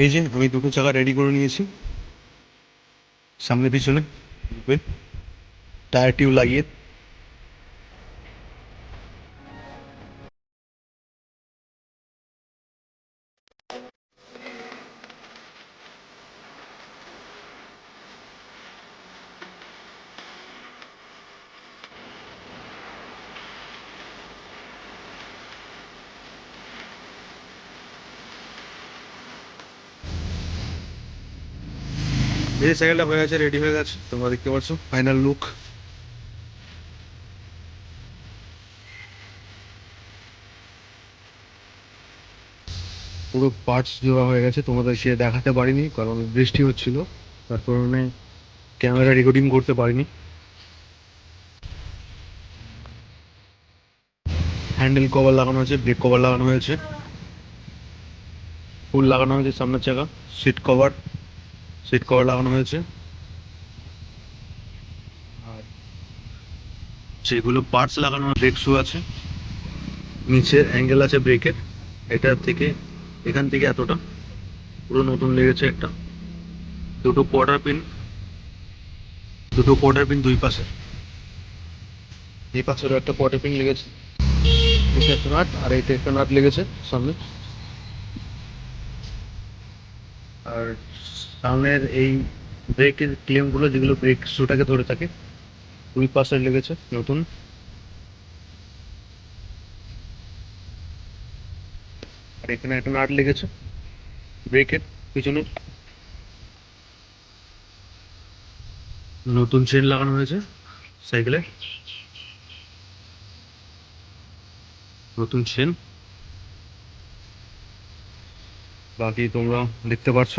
এই যে আমি দুটো চাকা রেডি করে নিয়েছি, সামনে পিছনে টায়ার টিউব লাগিয়ে। এই সাইকেলটা হয়ে গেছে, রেডি হয়ে গেছে, তোমরা দেখতে পাচ্ছ ফাইনাল লুক। পুরো পার্টস দেওয়া হয়ে গেছে, তোমাদের সে দেখাতে পারিনি কারণ বৃষ্টি হচ্ছিল, তার কারণে ক্যামেরা রেকর্ডিং করতে পারিনি। হ্যান্ডেল কভার লাগানো হয়েছে, ব্রেক কভার লাগানো হয়েছে, ফুল লাগানো হয়েছে সামনের চাকা, সিট কভার লাগানো হয়েছে। আর যেগুলো পার্টস লাগানো, ব্রেক শু আছে, নিচের অ্যাঙ্গেল আছে ব্রেকের, এটা থেকে এখান থেকে এতটা পুরো নতুন লেগেছে। একটা দুটো কোয়ার্টার পিন, দুই পাশে, এই পাশেরও একটা কোয়ার্টার পিন লেগেছে, এটা একটা নাট আর এইটা একটা নাট লেগেছে সামনে। আর সামনের এই ব্রেকের ক্লেমগুলো যেগুলো ব্রেক শুটাকে ধরে থাকে, দুই পাশে লেগেছে নতুন। আর এখানে একটা নাট লেগেছে ব্রেকের পিছনে। নতুন চেন লাগানো হয়েছে সাইকেলে, নতুন চেন, বাকি তোমরা দেখতে পাচ্ছ।